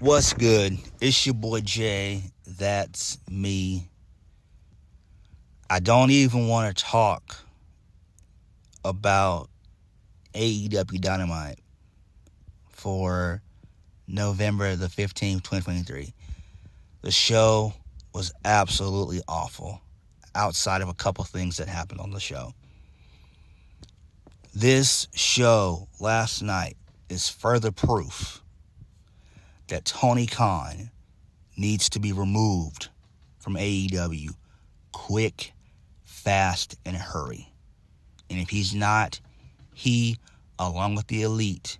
What's good? It's your boy Jay. That's me. I don't even want to talk about AEW Dynamite for November the 15th, 2023. The show was absolutely awful, outside of a couple things that happened on the show. This show last night is further proof that Tony Khan needs to be removed from AEW quick, fast, and hurry. And if he's not, he, along with the Elite,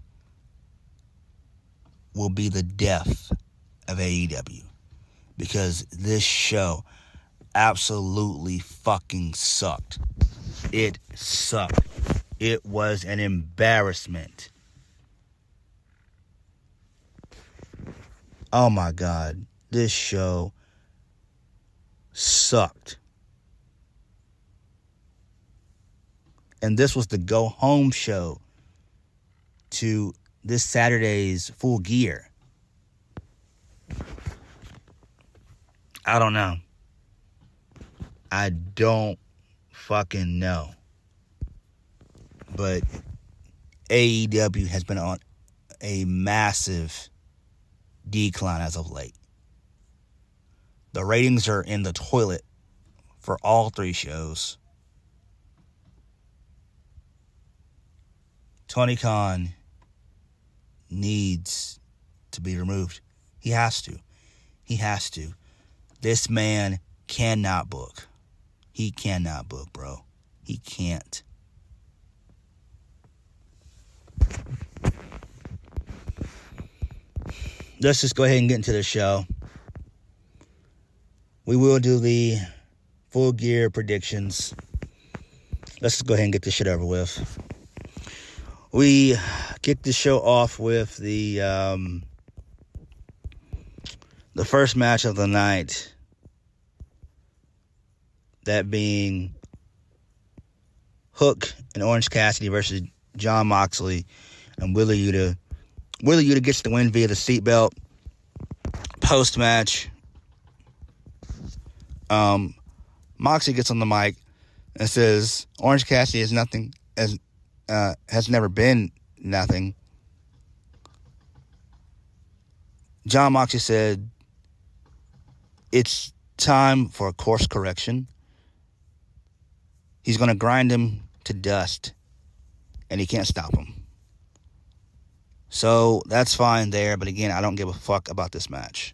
will be the death of AEW. Because this show absolutely fucking sucked. It sucked. It was an embarrassment. Oh my God, this show sucked. And this was the go-home show to this Saturday's Full Gear. I don't know. I don't fucking know. But AEW has been on a massive decline as of late. The ratings are in the toilet for all three shows. Tony Khan needs to be removed. He has to. He has to. This man cannot book. He cannot book, bro. He can't. Let's just go ahead and get into the show. We will do the Full Gear predictions. Let's just go ahead and get this shit over with. We kicked the show off with the first match of the night. That being Hook and Orange Cassidy versus Jon Moxley and Wheeler Yuta. Wheeler Yuta gets the win via the seatbelt. Post-match, Moxley gets on the mic and says, Orange Cassidy is nothing, has never been nothing. Jon Moxley said, it's time for a course correction. He's going to grind him to dust, and he can't stop him. So that's fine there, but again, I don't give a fuck about this match.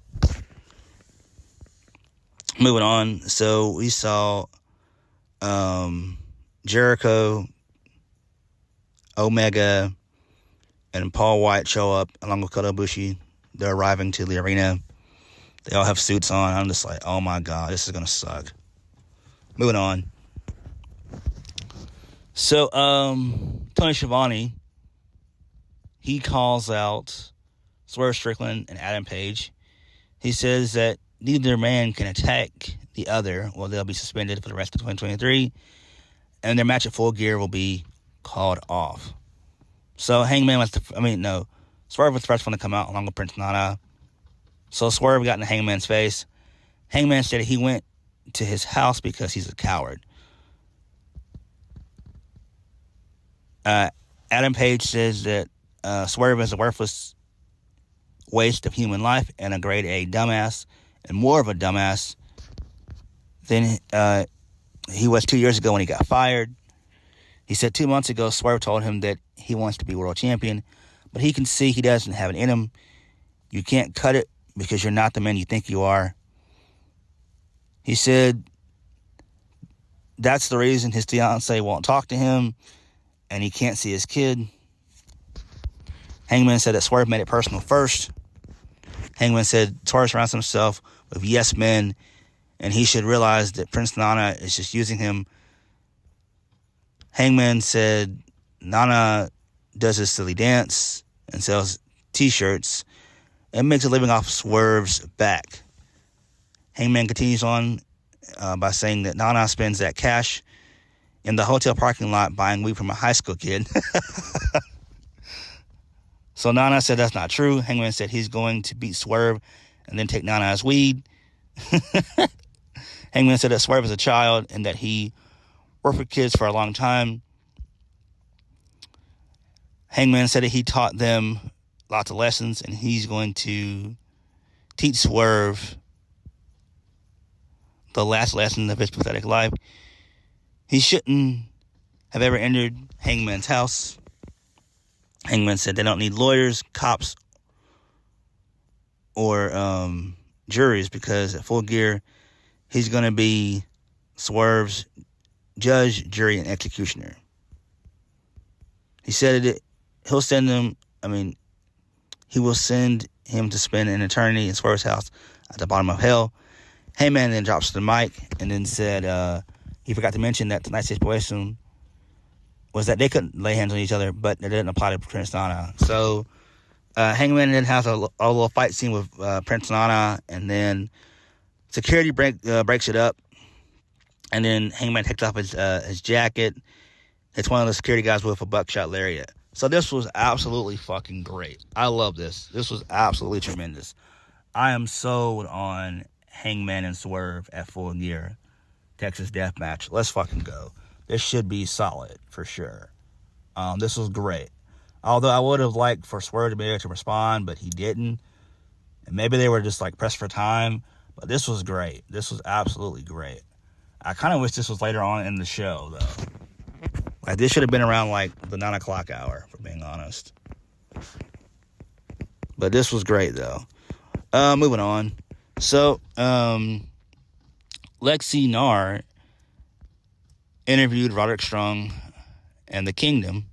Moving on, so we saw Jericho, Omega, and Paul White show up along with Kota Ibushi. They're arriving to the arena. They all have suits on. I'm just like, oh my God, this is going to suck. Moving on. So, Tony Schiavone, he calls out Swerve Strickland and Adam Page. He says that neither man can attack the other, or they'll be suspended for the rest of 2023, and their match at Full Gear will be called off. So Swerve was the first one to come out along with Prince Nana. So Swerve got in Hangman's face. Hangman said he went to his house because he's a coward. Adam Page says that Swerve is a worthless waste of human life and a grade A dumbass, and more of a dumbass than he was 2 years ago when he got fired. He said 2 months ago, Swerve told him that he wants to be world champion, but he can see he doesn't have it in him. You can't cut it because you're not the man you think you are. He said that's the reason his fiance won't talk to him and he can't see his kid. Hangman said that Swerve made it personal first. Hangman said Swerve surrounds himself with yes men, and he should realize that Prince Nana is just using him. Hangman said Nana does his silly dance and sells t-shirts and makes a living off Swerve's back. Hangman continues on by saying that Nana spends that cash in the hotel parking lot buying weed from a high school kid. So Nana said that's not true. Hangman said he's going to beat Swerve and then take Nana as weed. Hangman said that Swerve is a child and that he worked with kids for a long time. Hangman said that he taught them lots of lessons and he's going to teach Swerve the last lesson of his pathetic life. He shouldn't have ever entered Hangman's house. Hangman said they don't need lawyers, cops, or juries because at Full Gear, he's going to be Swerve's judge, jury, and executioner. He said that he will send him to spend an eternity in Swerve's house at the bottom of hell. Heyman then drops the mic and then said he forgot to mention that tonight's situation was that they couldn't lay hands on each other, but it didn't apply to Prince Nana. So Hangman then has a little fight scene with Prince Nana, and then security breaks it up, and then Hangman takes off his jacket. It's one of the security guys with a buckshot lariat. So this was absolutely fucking great. I love this. This was absolutely tremendous. I am sold on Hangman and Swerve at Full Gear Texas Death Match. Let's fucking go. This should be solid for sure. This was great. Although I would have liked for Swerve to be able to respond, but he didn't. And maybe they were just like pressed for time. But this was great. This was absolutely great. I kind of wish this was later on in the show, though. Like, this should have been around, like, the 9 o'clock hour, for being honest. But this was great, though. Moving on. So, Lexi Nair interviewed Roderick Strong and the Kingdom.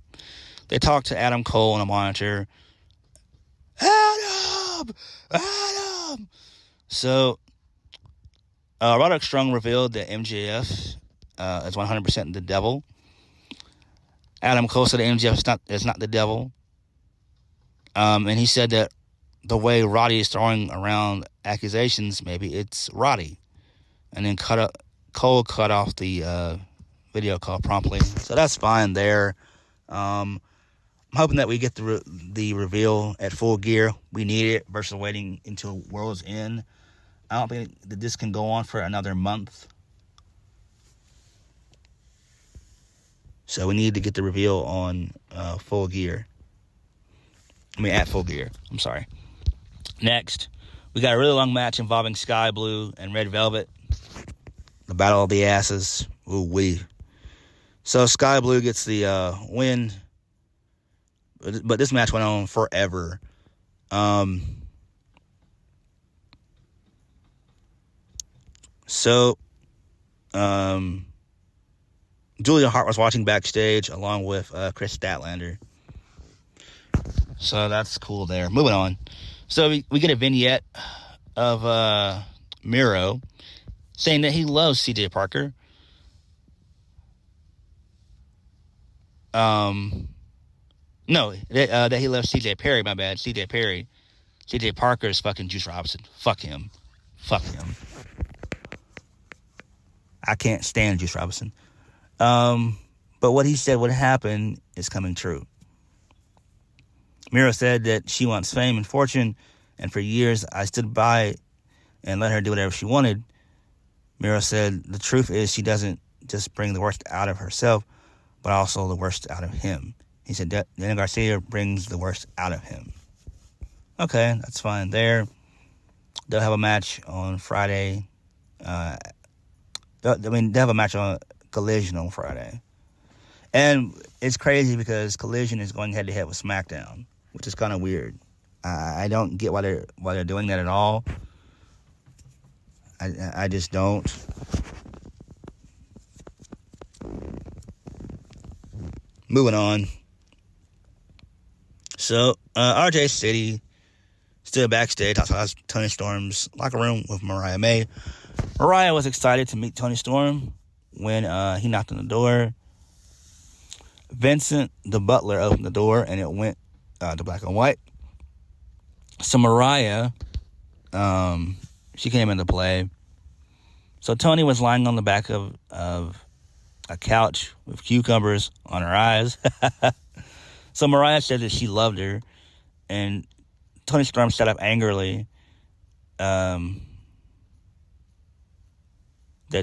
They talked to Adam Cole on a monitor. Adam! So, Roderick Strong revealed that MJF is 100% the devil. Adam Cole said that MJF is not the devil. And he said that the way Roddy is throwing around accusations, maybe it's Roddy. And then Cole cut off the video call promptly. So that's fine there. I'm hoping that we get the reveal at Full Gear. We need it versus waiting until World's End. I don't think that this can go on for another month. So we need to get the reveal on Full Gear. At Full Gear. I'm sorry. Next, we got a really long match involving Sky Blue and Red Velvet. The Battle of the Asses. Ooh-wee. So Sky Blue gets the win. But this match went on forever. Julia Hart was watching backstage along with Chris Statlander. So that's cool there. Moving on. So we get a vignette of Miro saying that he loves CJ Parker. No, that he loves CJ Perry, my bad. CJ Perry. CJ Parker is fucking Juice Robinson. Fuck him. I can't stand Juice Robinson. But what he said would happen is coming true. Miro said that she wants fame and fortune, and for years I stood by and let her do whatever she wanted. Miro said the truth is she doesn't just bring the worst out of herself, but also the worst out of him. He said Daniel Garcia brings the worst out of him. Okay, that's fine there. They'll have a match on Friday. They'll have a match on Collision on Friday. And it's crazy because Collision is going head-to-head with SmackDown, which is kind of weird. I don't get why they're doing that at all. I just don't. Moving on. So, RJ City still backstage outside Tony Storm's locker room with Mariah May. Mariah was excited to meet Tony Storm when he knocked on the door. Vincent, the butler, opened the door, and it went to black and white. So Mariah, she came into play. So Tony was lying on the back of a couch with cucumbers on her eyes. So Mariah said that she loved her, And Tony Storm set up angrily that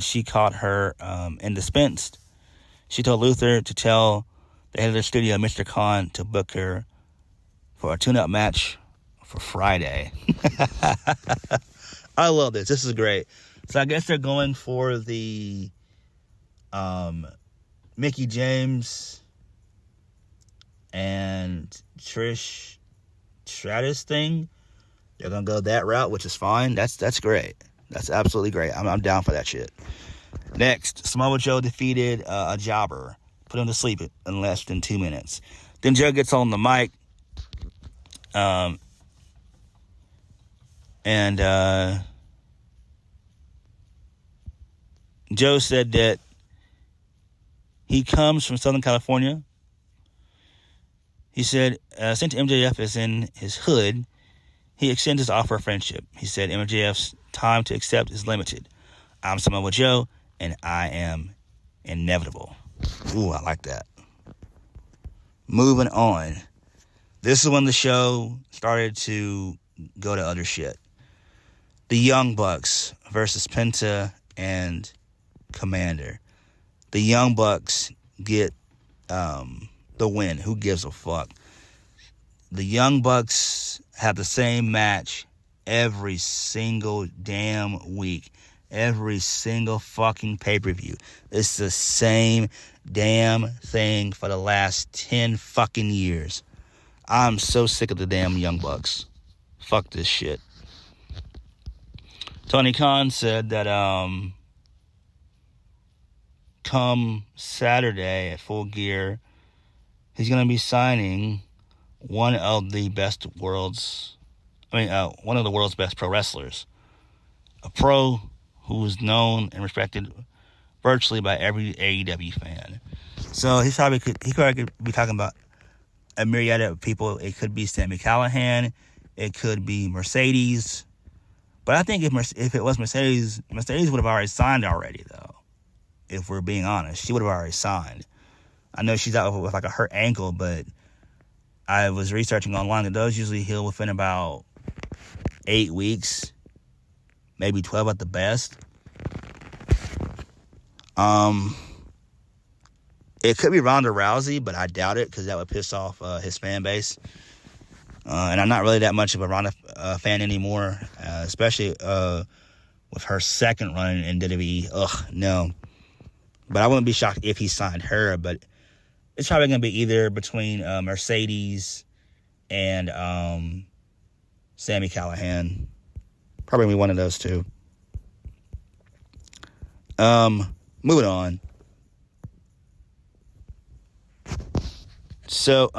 she caught her indispensed. She told Luther to tell the head of the studio, Mr. Khan, to book her for a tune-up match for Friday. I love this. This is great. So I guess they're going for the Mickie James and Trish Stratus thing. They're going to go that route, which is fine. That's great. That's absolutely great. I'm down for that shit. Next, Samoa Joe defeated a jobber. Put him to sleep in less than 2 minutes. Then Joe gets on the mic. Joe said that he comes from Southern California. He said, since MJF is in his hood, he extends his offer of friendship. He said, MJF's time to accept is limited. I'm Samoa Joe, and I am inevitable. Ooh, I like that. Moving on. This is when the show started to go to other shit. The Young Bucks versus Penta and Commander. The Young Bucks get the win. Who gives a fuck? The Young Bucks have the same match every single damn week. Every single fucking pay-per-view. It's the same damn thing for the last 10 fucking years. I'm so sick of the damn Young Bucks. Fuck this shit. Tony Khan said that come Saturday at Full Gear, he's going to be signing one of the world's best pro wrestlers. A pro who is known and respected virtually by every AEW fan. So he probably could be talking about a myriad of people. It could be Sami Callihan. It could be Mercedes. But I think if it was Mercedes would have already signed already, though. If we're being honest, she would have already signed. I know she's out with like a hurt ankle, but I was researching online that those usually heal within about 8 weeks, maybe 12 at the best. It could be Ronda Rousey, but I doubt it because that would piss off his fan base. And I'm not really that much of a Ronda fan anymore, especially with her second run in WWE. Ugh, no. But I wouldn't be shocked if he signed her, but it's probably going to be either between Mercedes and Sami Callihan. Probably one of those two. Moving on. So,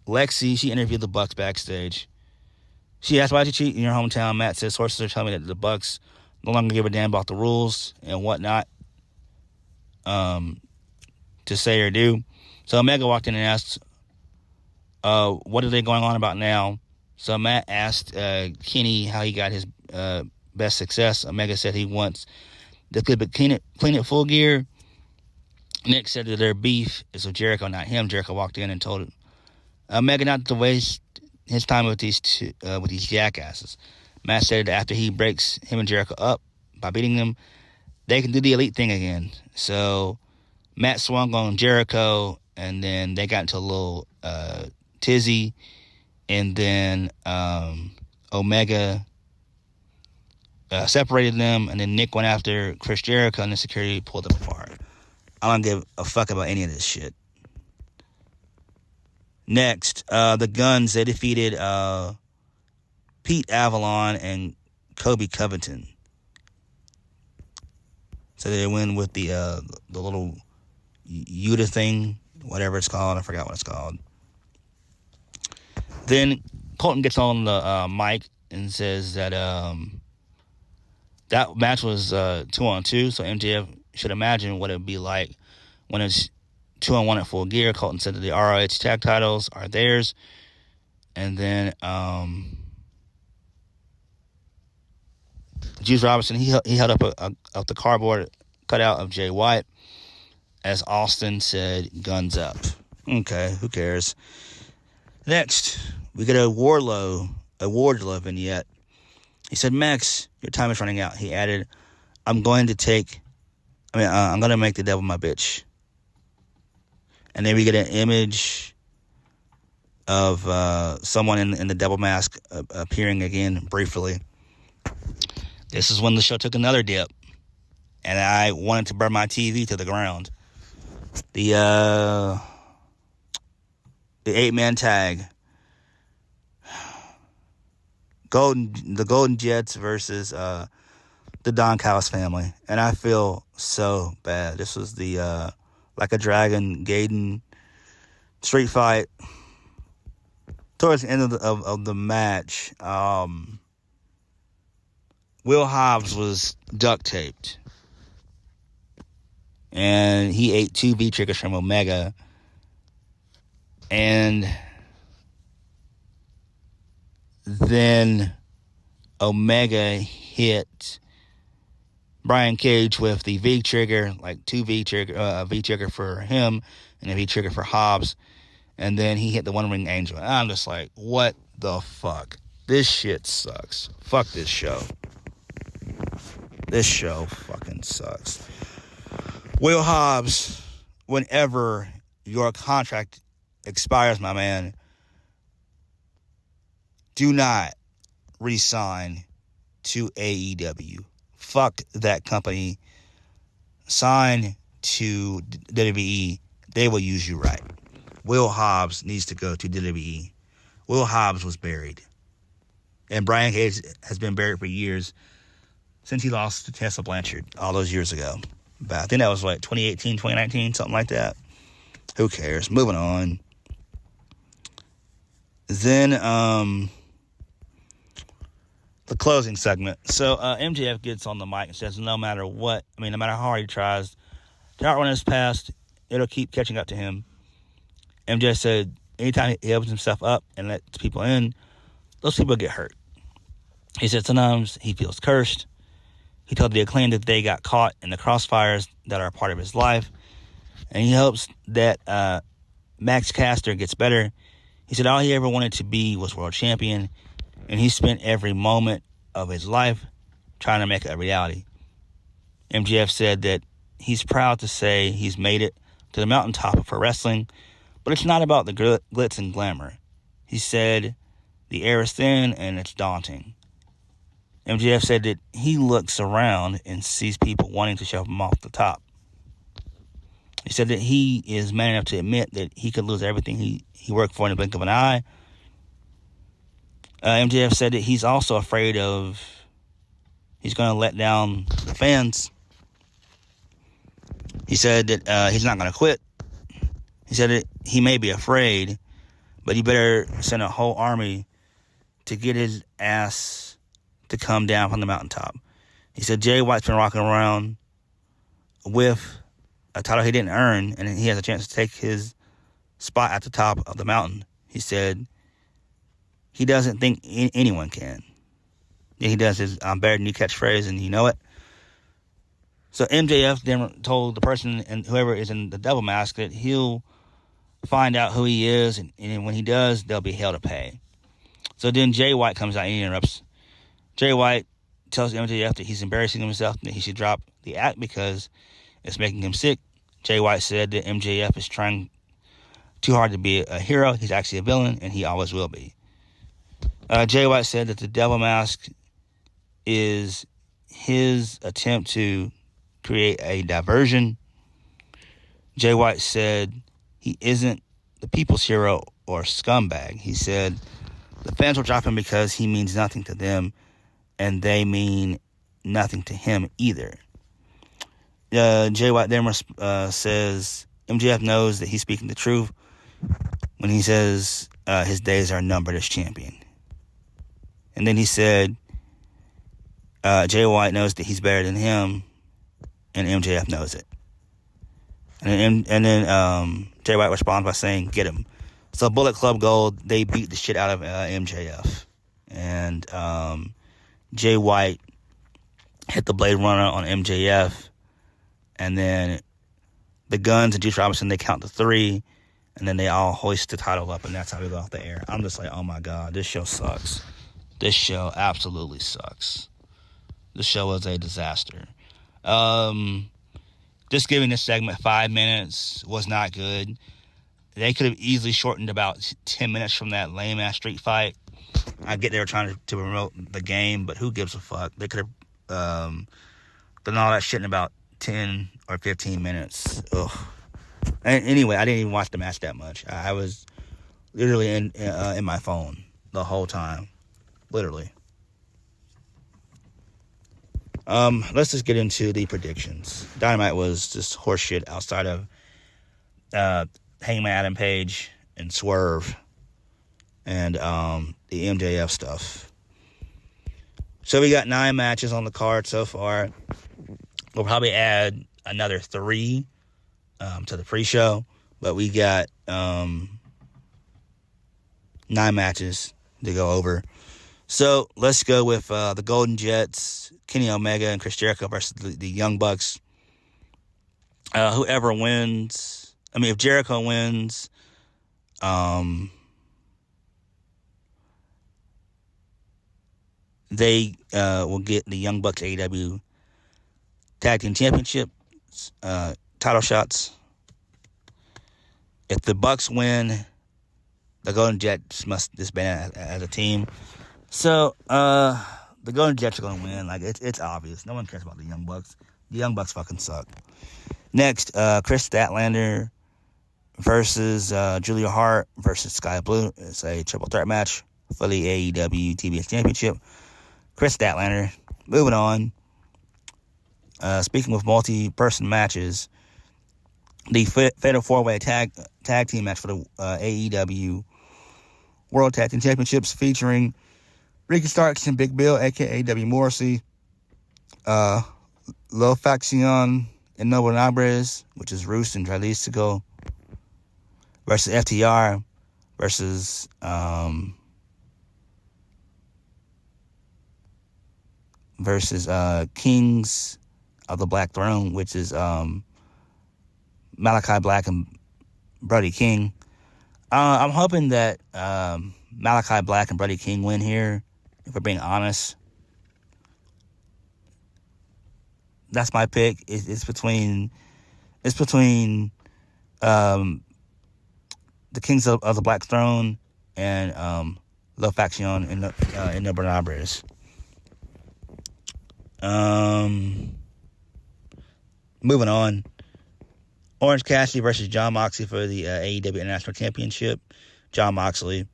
Lexi, she interviewed the Bucks backstage. She asked, why'd you cheat in your hometown? Matt says, sources are telling me that the Bucks no longer give a damn about the rules and whatnot to say or do. So Omega walked in and asked, what are they going on about now? So Matt asked Kenny how he got his best success. Omega said he wants to clean it Full Gear. Nick said that their beef is with Jericho, not him. Jericho walked in and told Omega not to waste his time with these jackasses. Matt said that after he breaks him and Jericho up by beating them, they can do the elite thing again. So Matt swung on Jericho, and then they got into a little tizzy, and then Omega separated them, and then Nick went after Chris Jericho, and the security pulled them apart. I don't give a fuck about any of this shit. Next, the Guns, they defeated Pete Avalon and Kobe Covington. So they win with the little Yuta thing, whatever it's called. I forgot what it's called. Then Colton gets on the mic and says that that match was 2-on-2, so MJF should imagine what it would be like when it's 2-on-1 at Full Gear. Colton said that the ROH tag titles are theirs. And then Juice Robinson, he held up the cardboard cutout of Jay White as Austin said, guns up. Okay, who cares? Next, we get a Wardlow vignette. He said, Max, your time is running out. He added, I'm going to make the devil my bitch. And then we get an image of someone in the devil mask appearing again briefly. This is when the show took another dip. And I wanted to burn my TV to the ground. The 8-man tag. The Golden Jets versus the Don Callis family. And I feel so bad. This was the Like a Dragon Gaiden street fight. Towards the end of the match, Will Hobbs was duct taped. And he ate 2 V-triggers from Omega. And then Omega hit Brian Cage with the V-trigger, like 2 V-trigger for him, and a V-trigger for Hobbs. And then he hit the One Ring Angel. And I'm just like, what the fuck? This shit sucks. Fuck this show. This show fucking sucks. Will Hobbs, whenever your contract expires, my man, do not re-sign to AEW. Fuck that company. Sign to WWE. They will use you right. Will Hobbs needs to go to WWE. Will Hobbs was buried. And Brian Cage has been buried for years since he lost to Tessa Blanchard all those years ago. But I think that was 2018, 2019, something like that. Who cares? Moving on. Then the closing segment. So MJF gets on the mic and says no matter how hard he tries to outrun his past, it'll keep catching up to him. MJF said anytime he opens himself up and lets people in, those people get hurt. He said sometimes he feels cursed. He told the Acclaim that they got caught in the crossfires that are a part of his life. And he hopes that Max Caster gets better. He said all he ever wanted to be was world champion. And he spent every moment of his life trying to make it a reality. MJF said that he's proud to say he's made it to the mountaintop for wrestling. But it's not about the glitz and glamour. He said the air is thin and it's daunting. MJF said that he looks around and sees people wanting to shove him off the top. He said that he is man enough to admit that he could lose everything he worked for in the blink of an eye. MJF said that he's also afraid he's going to let down the fans. He said that he's not going to quit. He said that he may be afraid, but he better send a whole army to get his ass to come down from the mountaintop. He said Jay White's been rocking around with a title he didn't earn, and he has a chance to take his spot at the top of the mountain. He said he doesn't think anyone can. Yeah, he does his I'm better than you catchphrase, and you know it. So MJF then told the person and whoever is in the devil mask that he'll find out who he is, and when he does, there'll be hell to pay. So then Jay White comes out and he interrupts. Jay White tells MJF that he's embarrassing himself and that he should drop the act because it's making him sick. Jay White said that MJF is trying too hard to be a hero. He's actually a villain, and he always will be. Jay White said that the devil mask is his attempt to create a diversion. Jay White said he isn't the people's hero or scumbag. He said the fans will drop him because he means nothing to them, and they mean nothing to him either. Jay White then says MJF knows that he's speaking the truth when he says his days are numbered as champion. And then he said Jay White knows that he's better than him, and MJF knows it. And then Jay White responds by saying, get him. So Bullet Club Gold, they beat the shit out of MJF. And Jay White hit the Blade Runner on MJF. And then the Guns and Juice Robinson, they count to 3. and then they all hoist the title up, and that's how we go off the air. I'm just like, oh my God, this show sucks. This show absolutely sucks. This show was a disaster. Just giving this segment 5 minutes was not good. They could have easily shortened about 10 minutes from that lame-ass street fight. I get they were trying to promote the game, but who gives a fuck? They could have done all that shit in about 10 or 15 minutes. Ugh. And anyway, I didn't even watch the match that much. I was literally in my phone the whole time. Literally. Let's just get into the predictions. Dynamite was just horseshit outside of Hangman Adam Page and Swerve and the MJF stuff. So we got 9 matches on the card so far. We'll probably add another 3 to the pre-show, but we got 9 matches to go over. So let's go with the Golden Jets, Kenny Omega and Chris Jericho versus the Young Bucks. Whoever wins, if Jericho wins, they will get the Young Bucks AEW Tag Team Championship title shots. If the Bucks win, the Golden Jets must disband as a team. So, the Golden Jets are going to win. Like, it's obvious. No one cares about the Young Bucks. The Young Bucks fucking suck. Next, Chris Statlander versus Julia Hart versus Sky Blue. It's a triple threat match for the AEW TBS Championship. Chris Statlander. Moving on. Speaking of multi-person matches, the Fatal 4-Way tag team match for the AEW World Tag Team Championships featuring Ricky Starks and Big Bill, a.k.a. W. Morrissey, Lo Faction and Noble Nabres, which is Roos and Jalisco, versus FTR, versus Kings of the Black Throne, which is Malachi Black and Brody King. I'm hoping that Malachi Black and Brody King win here, if we're being honest. That's my pick. It's between the Kings of the Black Throne and La Faction and the Bernabres. Moving on. Orange Cassidy versus John Moxley for the AEW International Championship. John Moxley.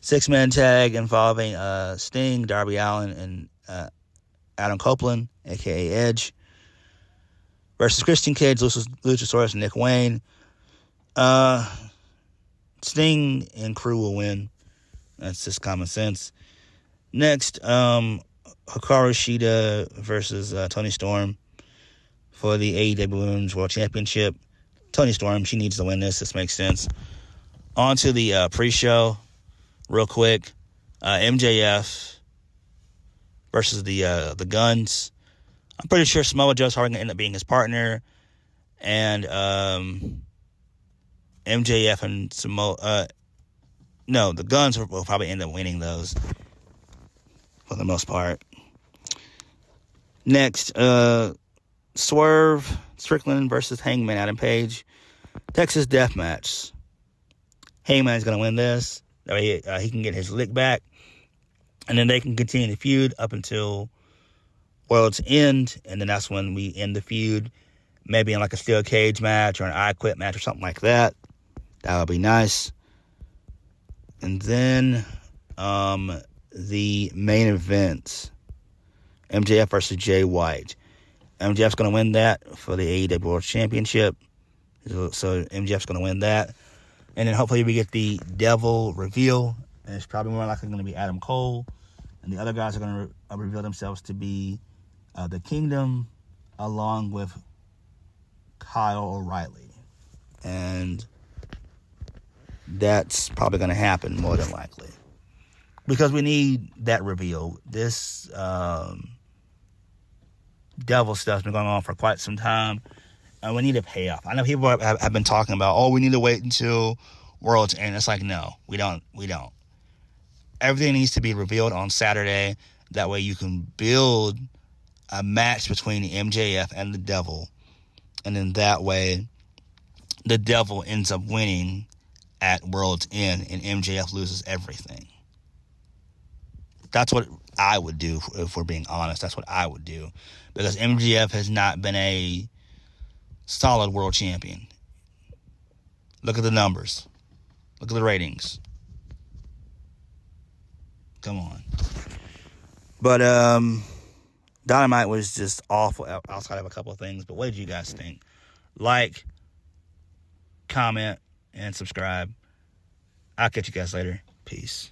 6-man tag involving Sting, Darby Allin, and Adam Copeland, a.k.a. Edge, versus Christian Cage, Luchasaurus, and Nick Wayne. Sting and crew will win. That's just common sense. Next, Hikaru Shida versus Toni Storm for the AEW Women's World Championship. Toni Storm, she needs to win this. This makes sense. On to the pre-show, real quick. MJF versus the Guns. I'm pretty sure Samoa Joe's probably going to end up being his partner. And MJF and Samoa... no, the Guns will probably end up winning those for the most part. Next, Swerve Strickland versus Hangman Adam Page. Texas Death Match. Hangman's going to win this. That way he can get his lick back. And then they can continue the feud up until World's End. And then that's when we end the feud. Maybe in like a steel cage match or an I Quit match or something like that. That would be nice. And then the main event. MJF versus Jay White. MJF's going to win that for the AEW World Championship. So MJF's going to win that. And then hopefully we get the Devil reveal. And it's probably more likely going to be Adam Cole. And the other guys are going to reveal themselves to be the Kingdom along with Kyle O'Reilly. And that's probably going to happen more than likely. Because we need that reveal. This Devil stuff's been going on for quite some time. And we need a payoff. I know people have been talking about, oh, we need to wait until World's End. It's like, no, we don't. Everything needs to be revealed on Saturday. That way you can build a match between the MJF and the Devil. And then that way the Devil ends up winning at World's End and MJF loses everything. That's what I would do, if we're being honest. That's what I would do. Because MJF has not been a solid world champion. Look at the numbers. Look at the ratings. Come on. But Dynamite was just awful outside of a couple of things. But what did you guys think? Like, comment, and subscribe. I'll catch you guys later. Peace.